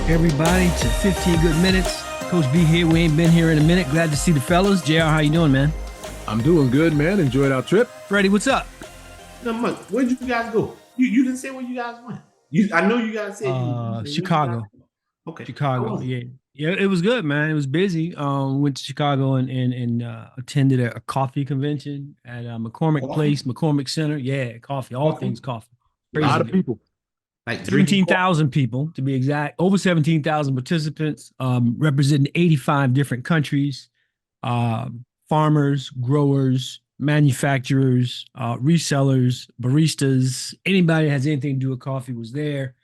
everybody, to 15 Good Minutes. Coach B here. We ain't been here in a minute. Glad to see the fellas. JR, how you doing, man? I'm doing good, man. Enjoyed our trip. Freddie, what's up? Not much. Where'd you guys go? You didn't say where you guys went. I know you guys said you Chicago. Okay. Chicago, yeah. Yeah, it was good, man. It was busy. Went to Chicago and attended a coffee convention at McCormick Place, McCormick Center. Yeah, coffee, all things coffee. A lot of people. Like 17,000 people, to be exact. Over 17,000 participants, representing 85 different countries. Farmers, growers, manufacturers, resellers, baristas, anybody that has anything to do with coffee was there.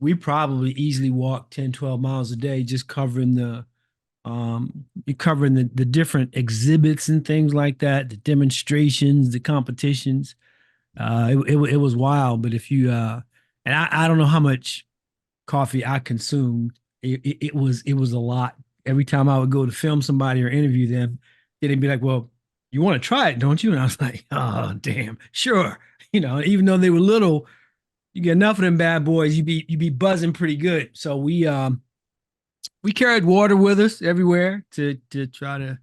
We probably easily walked 10, 12 miles a day, just covering the different exhibits and things like that, the demonstrations, the competitions. It was wild, but if you and I don't know how much coffee I consumed. It was a lot. Every time I would go to film somebody or interview them, they'd be like, "Well, you want to try it, don't you?" And I was like, "Oh, damn, sure." Even though they were little, you get enough of them bad boys, you be buzzing pretty good. So we carried water with us everywhere to try to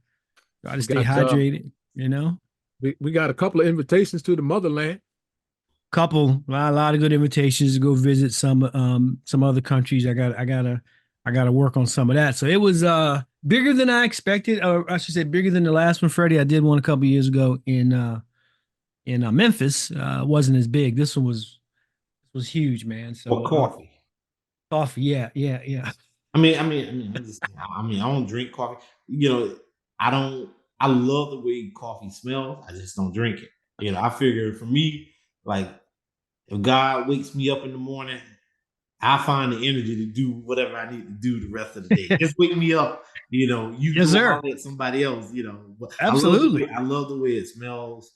stay hydrated. We got a couple of invitations to the motherland. A lot of good invitations to go visit some other countries. I gotta work on some of that. So it was bigger than I expected, or I should say bigger than the last one, Freddie. I did one a couple years ago in Memphis. Wasn't as big. This one was huge, man. So coffee. Coffee, yeah. I don't drink coffee. I love the way coffee smells. I just don't drink it. I figure for me, like, if God wakes me up in the morning, I find the energy to do whatever I need to do the rest of the day. Just wake me up. You yes, sir. At somebody else. Absolutely. I love the way it smells.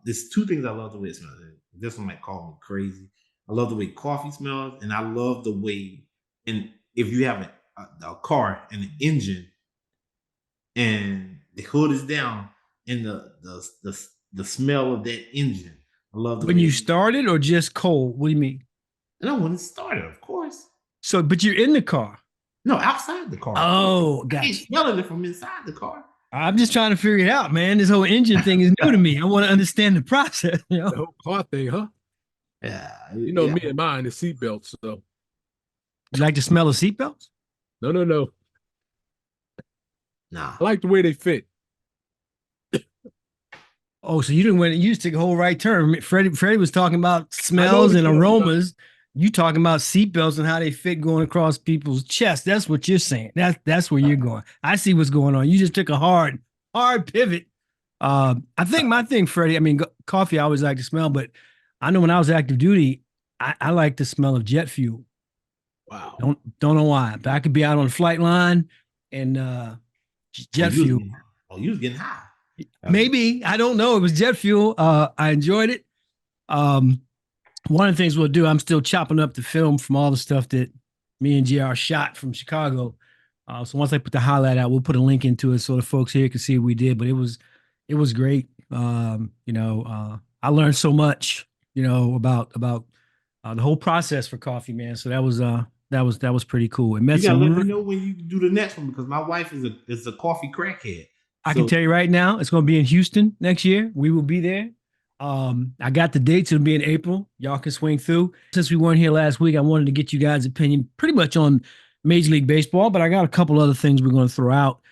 There's two things I love the way it smells. This one might call me crazy. I love the way coffee smells, and I love the way. And if you have a car and an engine, and the hood is down, and the smell of that engine. I love when you started or just cold. What do you mean? No, when it started, of course. So, but you're in the car. No, outside the car. Oh, gotcha. I ain't smelling it from inside the car. I'm just trying to figure it out, man. This whole engine thing is new to me. I want to understand the process. The whole car thing, huh? Yeah. Me and mine, the seatbelts. So. You like to smell the seatbelts? No. Nah. I like the way they fit. Oh, so you didn't went. You just took a whole right turn. Freddie was talking about smells and aromas. You talking about seatbelts and how they fit going across people's chests. That's what you're saying. That's where you're going. I see what's going on. You just took a hard pivot. I think my thing, Freddie. Coffee I always like to smell, but I know when I was active duty, I like the smell of jet fuel. Wow. Don't know why, but I could be out on the flight line and jet fuel. You was getting high. Maybe, I don't know. It was jet fuel. I enjoyed it. One of the things we'll do, I'm still chopping up the film from all the stuff that me and JR shot from Chicago. So once I put the highlight out, we'll put a link into it so the folks here can see what we did. But it was great. I learned so much, about the whole process for coffee, man. So that was pretty cool. It met you gotta let me know when you do the next one, because my wife is a coffee crackhead. I can tell you right now, it's going to be in Houston next year. We will be there. I got the dates. It'll be in April. Y'all can swing through. Since we weren't here last week, I wanted to get you guys' opinion pretty much on Major League Baseball, but I got a couple other things we're going to throw out.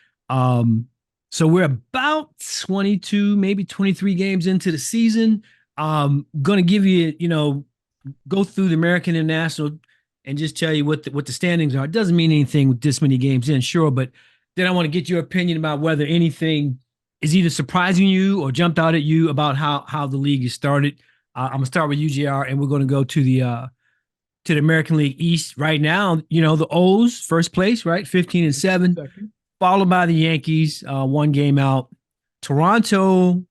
So we're about 22, maybe 23 games into the season. Going to give you, go through the American International and just tell you what the standings are. It doesn't mean anything with this many games in, sure, but then I want to get your opinion about whether anything is either surprising you or jumped out at you about how the league is started. I'm gonna start with UGR, and we're going to go to the American League East right now. The O's first place, right, 15-7, followed by the Yankees, one game out. Toronto,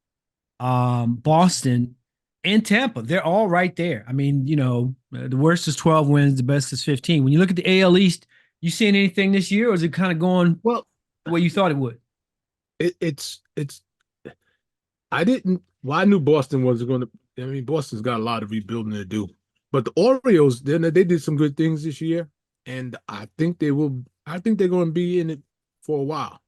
Boston, and Tampa, they're all right there. The worst is 12 wins, the best is 15. When you look at the AL East, you seeing anything this year, or is it kind of going the way you thought it would? I knew Boston was going to. Boston's got a lot of rebuilding to do. But the Orioles, they did some good things this year, and I think they will. I think they're going to be in it for a while.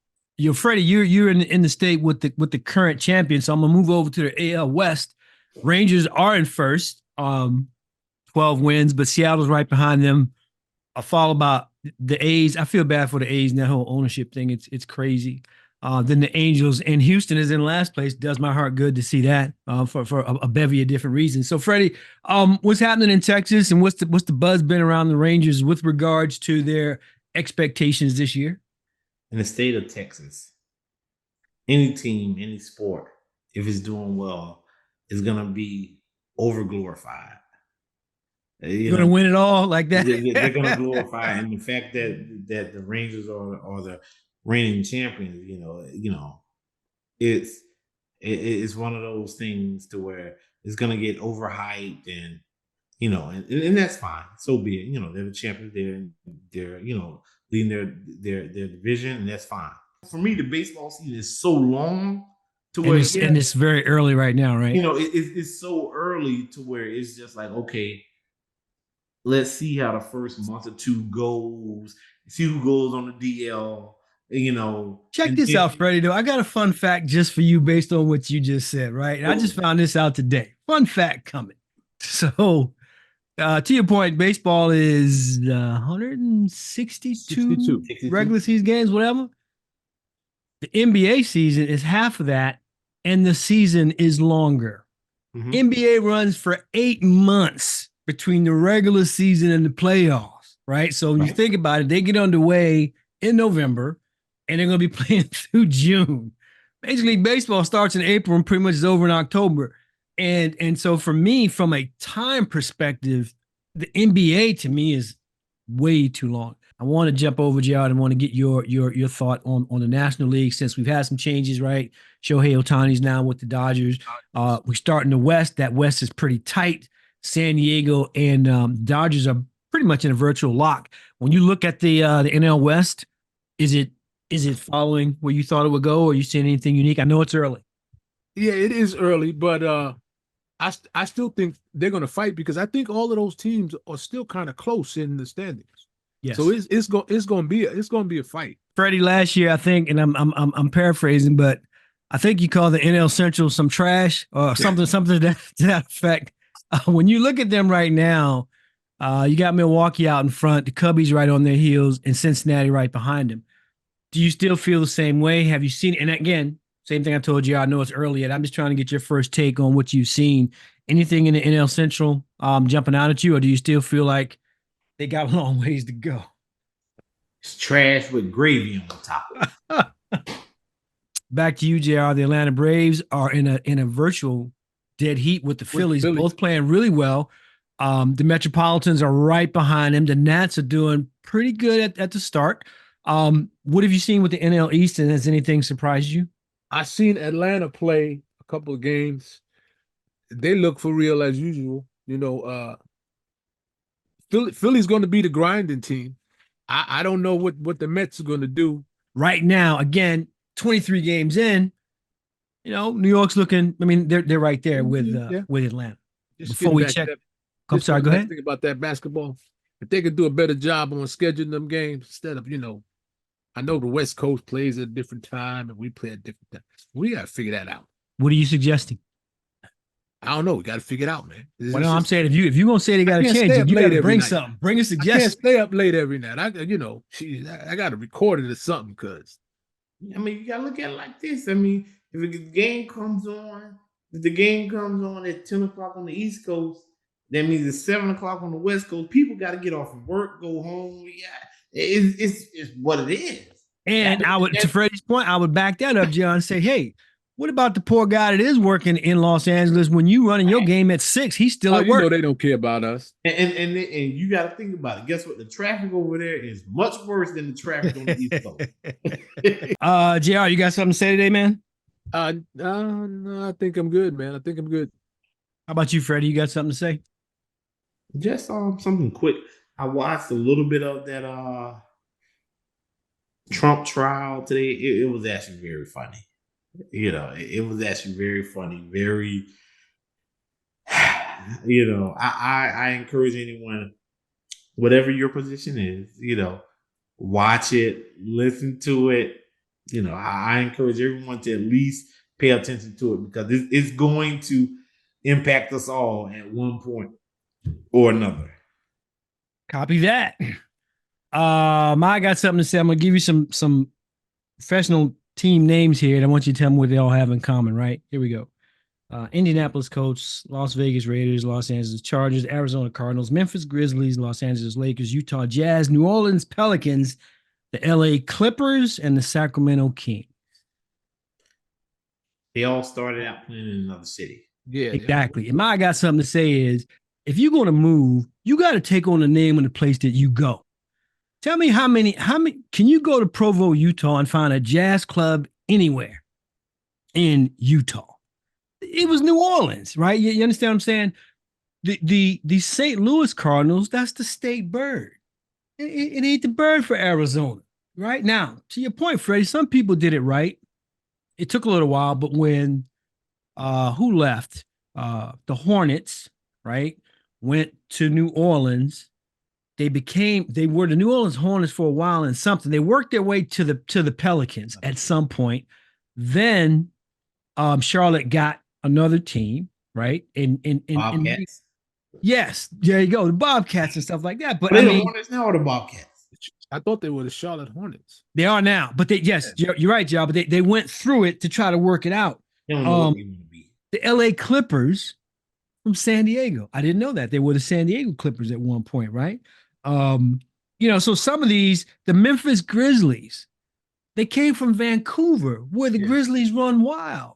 Freddie, you're in the state with the current champion. So I'm gonna move over to the AL West. Rangers are in first, 12 wins, but Seattle's right behind them. Followed by the A's. I feel bad for the A's and that whole ownership thing. It's crazy. Then the Angels and Houston is in last place. Does my heart good to see that for a bevy of different reasons. So Freddie, what's happening in Texas and what's the buzz been around the Rangers with regards to their expectations this year? In the state of Texas, any team, any sport, if it's doing well, is gonna be over glorified. You're gonna win it all like that. They're gonna glorify, and the fact that the Rangers are the reigning champions, it's one of those things to where it's gonna get overhyped, and and that's fine. So be it. They're the champions. They're leading their division, and that's fine. For me, the baseball season is so long to where and it's very early right now, right? It's so early to where it's just like, okay, let's see how the first month or two goes. See who goes on the DL. Check this out, Freddie. Though I got a fun fact just for you based on what you just said, right? And I just found this out today. Fun fact coming. So, to your point, baseball is 162 regular season games, whatever. The NBA season is half of that, and the season is longer. Mm-hmm. NBA runs for 8 months between the regular season and the playoffs, right? So when you think about it, they get underway in November, and they're going to be playing through June. Major League Baseball starts in April and pretty much is over in October. And so for me, from a time perspective, the NBA to me is way too long. I want to jump over, Gerald, and want to get your thought on the National League since we've had some changes, right? Shohei Ohtani's now with the Dodgers. We start in the West. That West is pretty tight. San Diego and Dodgers are pretty much in a virtual lock. When you look at the NL West, is it following where you thought it would go, or are you seeing anything unique? I know it's early. Yeah, it is early, but I still think they're going to fight because I think all of those teams are still kind of close in the standings. Yes. So it's going to be a fight. Freddie, last year I think, and I'm paraphrasing, but I think you call the NL Central some trash or something to that effect. When you look at them right now, you got Milwaukee out in front, the Cubbies right on their heels, and Cincinnati right behind them. Do you still feel the same way? Have you seen? And again, same thing I told you. I know it's early yet. I'm just trying to get your first take on what you've seen. Anything in the NL Central jumping out at you, or do you still feel like they got a long ways to go? It's trash with gravy on the top. Back to you, JR. The Atlanta Braves are in a virtual dead heat with the Phillies, both playing really well. The Metropolitans are right behind them. The Nats are doing pretty good at the start. What have you seen with the NL East, and has anything surprised you? I've seen Atlanta play a couple of games. They look for real as usual. Philly's going to be the grinding team. I don't know what the Mets are going to do. Right now, again, 23 games in, New York's looking, I mean, they're right there with Atlanta. Before we check. I'm sorry, go ahead. Think about that basketball. If they could do a better job on scheduling them games instead of, I know the West Coast plays at a different time and we play at different times. We got to figure that out. What are you suggesting? I don't know. We got to figure it out, man. Well, no, I'm saying if you're gonna say they got to change it, you got to bring something. Bring a suggestion. I can't stay up late every night. I got to record it or something because. I mean, you got to look at it like this. I mean, if the game comes on at 10 o'clock on the East Coast, that means it's 7 o'clock on the West Coast. People got to get off of work, go home. Yeah, it's what it is. And to Freddie's point, I would back that up, John, and say, hey, what about the poor guy that is working in Los Angeles? When you running your game at 6, he's still at work. They don't care about us. And you got to think about it. Guess what? The traffic over there is much worse than the traffic on the East Coast. JR, you got something to say today, man? No, I think I'm good, man. I think I'm good. How about you, Freddie? You got something to say? Just something quick. I watched a little bit of that Trump trial today. It was actually very funny. It was actually very funny. Very. I encourage anyone, whatever your position is, watch it, listen to it. I encourage everyone to at least pay attention to it because it's going to impact us all at one point or another. Copy that. I got something to say. I'm gonna give you some professional team names here, and I want you to tell me what they all have in common. Right here we go. Indianapolis Colts, Las Vegas Raiders, Los Angeles Chargers, Arizona Cardinals, Memphis Grizzlies, Los Angeles Lakers, Utah Jazz, New Orleans Pelicans, the LA Clippers, and the Sacramento Kings. They all started out playing in another city. Yeah, exactly. And my got something to say is, if you're going to move, you got to take on the name of the place that you go. Tell me how many, can you go to Provo, Utah and find a jazz club anywhere in Utah? It was New Orleans, right? You understand what I'm saying? The St. Louis Cardinals, that's the state bird. It ain't the bird for Arizona, right? Now, to your point, Freddie, some people did it right. It took a little while, but when who left? The Hornets, right? Went to New Orleans. They were the New Orleans Hornets for a while and something. They worked their way to the Pelicans at some point. Then Charlotte got another team, right? In Bobcats. Yes, there you go, the Bobcats and stuff like that. But I mean, the Hornets now or the Bobcats? I thought they were the Charlotte Hornets. They are now, but you're right, Joe. But they went through it to try to work it out. They don't know what they want to be. The LA Clippers from San Diego. I didn't know that they were the San Diego Clippers at one point, right? So some of these, the Memphis Grizzlies, they came from Vancouver, where the Grizzlies run wild.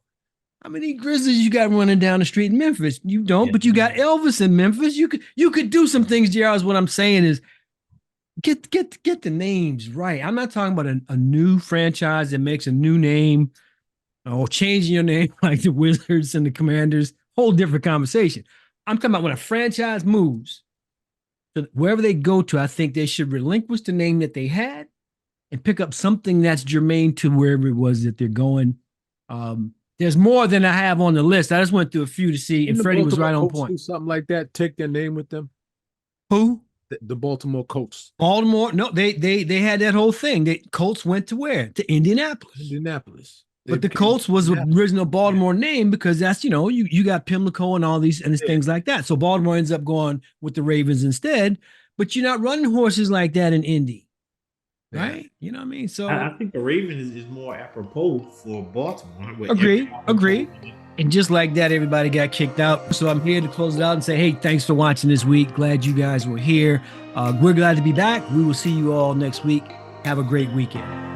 How many Grizzlies you got running down the street in Memphis? You don't, but you got Elvis in Memphis. You could do some things, JR. What I'm saying is get the names right. I'm not talking about a new franchise that makes a new name or changing your name like the Wizards and the Commanders. Whole different conversation. I'm talking about when a franchise moves, wherever they go to, I think they should relinquish the name that they had and pick up something that's germane to wherever it was that they're going. There's more than I have on the list. I just went through a few to see, and Freddie was right on point. Something like that. Take their name with them. Who? The Baltimore Colts. Baltimore? No, they had that whole thing. The Colts went to where? To Indianapolis. But the Colts was the original Baltimore name because that's, you got Pimlico and all these and things like that. So Baltimore ends up going with the Ravens instead. But you're not running horses like that in Indy. Right? You know what I mean? So I think the Ravens is more apropos for Baltimore. Agree. And just like that, everybody got kicked out. So I'm here to close it out and say, hey, thanks for watching this week. Glad you guys were here. We're glad to be back. We will see you all next week. Have a great weekend.